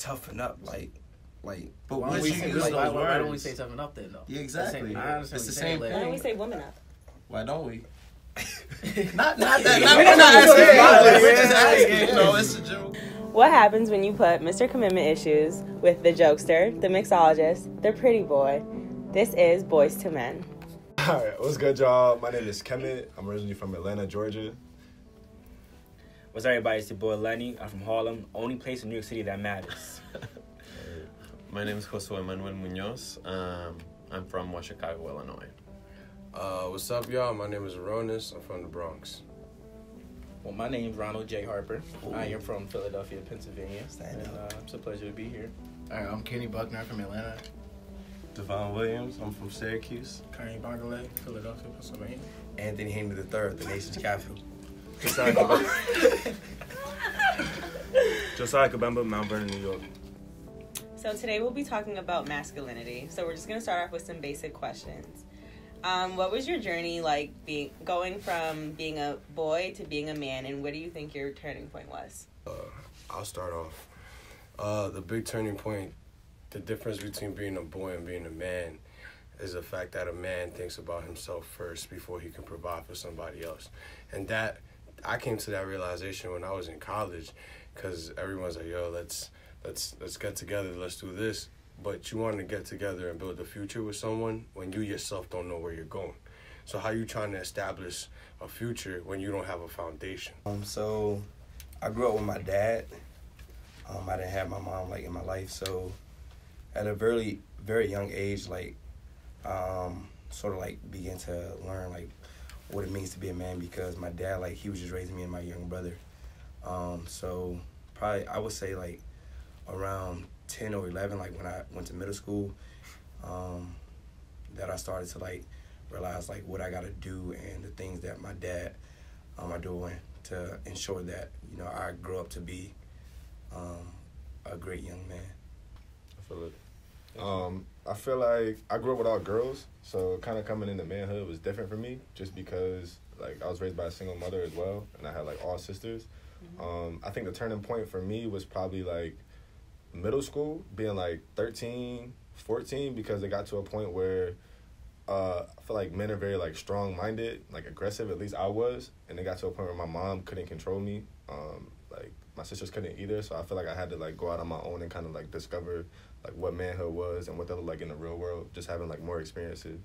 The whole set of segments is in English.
toughen up, like. But why don't we say toughen up then, though? Yeah, exactly. It's the same thing. Why don't we say woman up? Why don't we? not that. We're not asking. You know, it's a joke. What happens when you put Mr. Commitment Issues with the jokester, the mixologist, the pretty boy? This is Boys to Men. Alright, what's good, y'all? My name is Kemet. I'm originally from Atlanta, Georgia. What's up, everybody? It's your boy Lenny. I'm from Harlem, only place in New York City that matters. My name is Josue Manuel Munoz. I'm from West Chicago, Illinois. What's up, y'all? My name is Aronis. I'm from the Bronx. Well, my name's Ronald J. Harper. I am from Philadelphia, Pennsylvania. And it's a pleasure to be here. All right, I'm Kenny Buckner from Atlanta. Devon Williams. I'm from Syracuse. Kareem Bangale, Philadelphia, Pennsylvania. Anthony Hamer III, the nation's capital. Josiah Kabemba, Mount Vernon, New York. So today we'll be talking about masculinity. So we're just going to start off with some basic questions. What was your journey like going from being a boy to being a man, and what do you think your turning point was? I'll start off. The big turning point, the difference between being a boy and being a man is the fact that a man thinks about himself first before he can provide for somebody else. And that, I came to that realization when I was in college, because everyone's like, yo, let's get together, let's do this. But you want to get together and build a future with someone when you yourself don't know where you're going. So how you trying to establish a future when you don't have a foundation? So I grew up with my dad. I didn't have my mom in my life. So at a very, very young age, began to learn what it means to be a man, because my dad, he was just raising me and my younger brother. So probably I would say around 10 or 11, when I went to middle school, that I started to realize what I got to do and the things that my dad are doing to ensure that I grow up to be a great young man. I feel it. I feel like I grew up with all girls, so kind of coming into manhood was different for me, just because I was raised by a single mother as well, and I had all sisters. Mm-hmm. I think the turning point for me was probably middle school, being 13, 14, because it got to a point where I feel like men are very strong-minded, aggressive, at least I was, and it got to a point where my mom couldn't control me. My sisters couldn't either, so I feel like I had to go out on my own and kind of discover what manhood was and what that looked like in the real world, just having more experiences.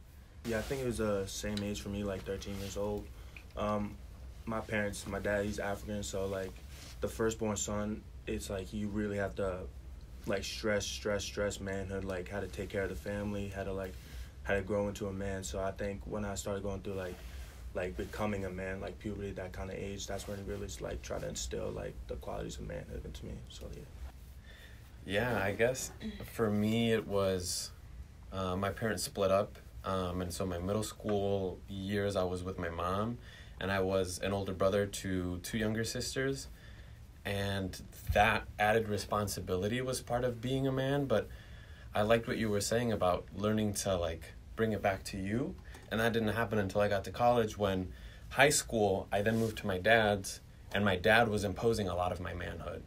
Yeah, I think it was the same age for me, 13 years old. My parents, my dad, he's African, so the firstborn son, it's you really have to stress manhood, how to take care of the family, how to grow into a man. So I think when I started going through becoming a man, puberty, that kind of age, that's when it really try to instill the qualities of manhood into me. So Yeah, I guess for me it was my parents split up, and so my middle school years I was with my mom, and I was an older brother to two younger sisters, and that added responsibility was part of being a man. But I liked what you were saying about learning to bring it back to you, and that didn't happen until I got to college. When high school, I then moved to my dad's, and my dad was imposing a lot of my manhood.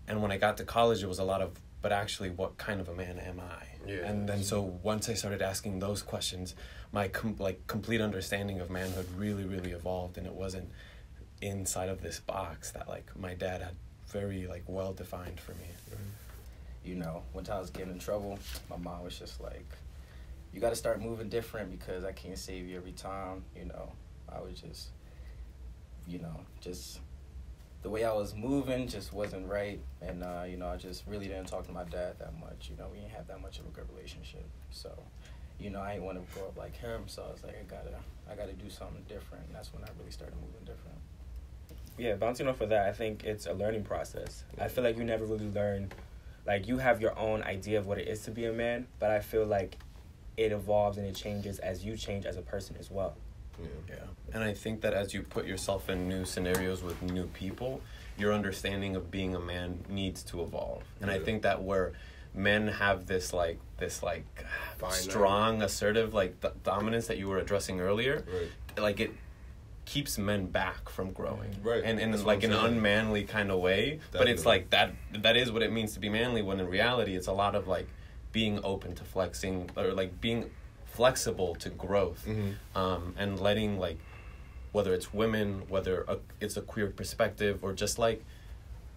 And when I got to college, it was a lot of, but actually, what kind of a man am I? Yeah. And then so once I started asking those questions, my complete understanding of manhood really, really evolved, and it wasn't inside of this box that my dad had very well defined for me. When I was getting in trouble, my mom was just you got to start moving different because I can't save you every time. I was just, just the way I was moving just wasn't right. And, I just really didn't talk to my dad that much. We didn't have that much of a good relationship. So, I didn't want to grow up like him. So I was I gotta do something different. And that's when I really started moving different. Yeah, bouncing off of that, I think it's a learning process. I feel you never really learn, you have your own idea of what it is to be a man, but I feel it evolves and it changes as you change as a person as well. Yeah. And I think that as you put yourself in new scenarios with new people, your understanding of being a man needs to evolve. And I think that where men have this strong, assertive dominance that you were addressing earlier, right. keeps men back from growing, Right. And in That's like what an I'm saying. unmanly kind of way. But it's Definitely. like that is what it means to be manly, when in reality it's a lot of like being open to flexing, or like being flexible to growth, and letting, like, whether it's women, whether it's a queer perspective, or just like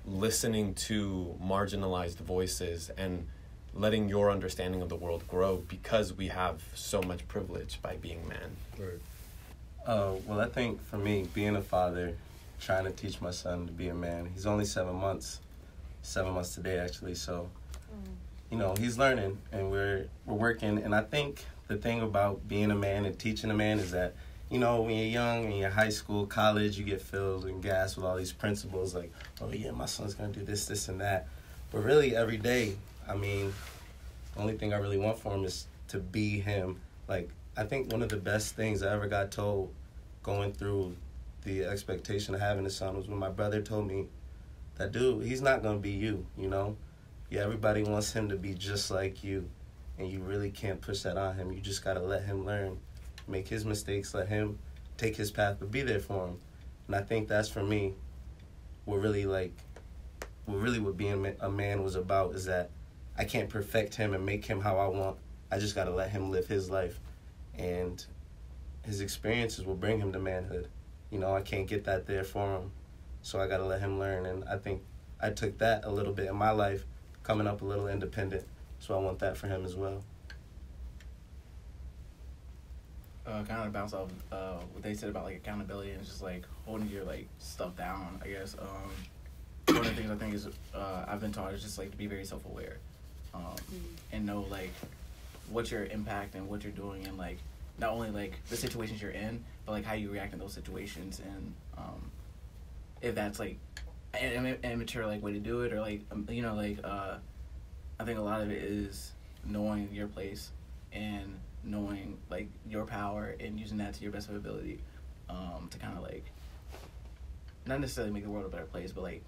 listening to marginalized voices and letting your understanding of the world grow, because we have so much privilege by being man. Right. Well, I think for me, being a father, trying to teach my son to be a man. He's only 7 months today actually. So, you know, he's learning, and we're working. And I think the thing about being a man and teaching a man is that, you know, when you're young, in your high school, college, you get filled and gassed with all these principles like, oh yeah, my son's gonna do this, this, and that. But really, every day, I mean, the only thing I really want for him is to be him. Like, I think one of the best things I ever got told going through the expectation of having a son was when my brother told me that, dude, he's not going to be you, you know? Yeah, everybody wants him to be just like you, and you really can't push that on him. You just got to let him learn, make his mistakes, let him take his path, but be there for him. And I think that's, for me, what what being a man was about, is that I can't perfect him and make him how I want. I just got to let him live his life. And his experiences will bring him to manhood. You know, I can't get that there for him. So I got to let him learn. And I think I took that a little bit in my life, coming up a little independent. So I want that for him as well. Kind of bounce off what they said about like accountability and just like holding your like stuff down. I guess one of the things I think is I've been taught is just like to be very self-aware, and know like what your impact and what you're doing, and like not only like the situations you're in, but like how you react in those situations, and if that's like an immature like way to do it, or like you know, like I think a lot of it is knowing your place and knowing like your power and using that to your best of ability, to kind of like not necessarily make the world a better place, but like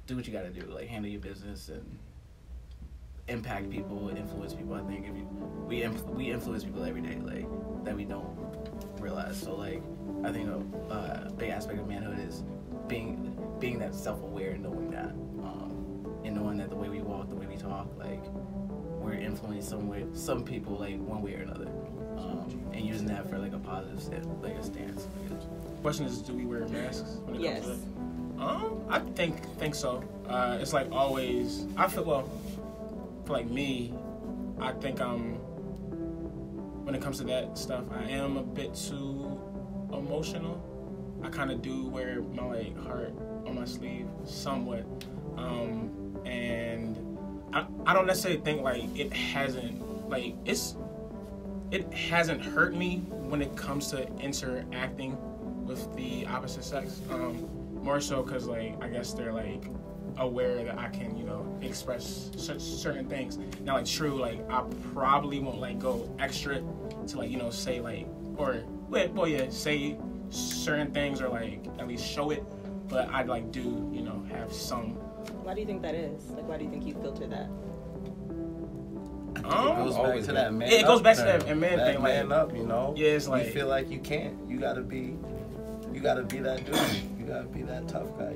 do what you got to do, like handle your business and impact people and influence people. I think if we influence people every day, like that we don't realize. So like I think a big aspect of manhood is being that self-aware and knowing that, and knowing that the way we walk, the way we talk, like we're influencing some people like one way or another, and using that for like a positive stance. Question is, do we wear masks when it Yes. comes to that? I think so. It's like always. I feel for like me, I think when it comes to that stuff, I am a bit too emotional. I kind of do wear my like heart on my sleeve somewhat, and I don't necessarily think like it hasn't hurt me when it comes to interacting with the opposite sex. More so because like I guess they're like aware that I can, you know, express certain things. Now, like true, like I probably won't like go extra to like, you know, say like say certain things, or like at least show it. But I'd like do, you know, have some. Why do you think that is? Like, why do you think you filter that? It goes back to that man. Yeah, it goes back to thing. that man thing. Like, man up, you know. Yeah, it's like you feel like you can't. You gotta be that dude. You gotta be that tough guy.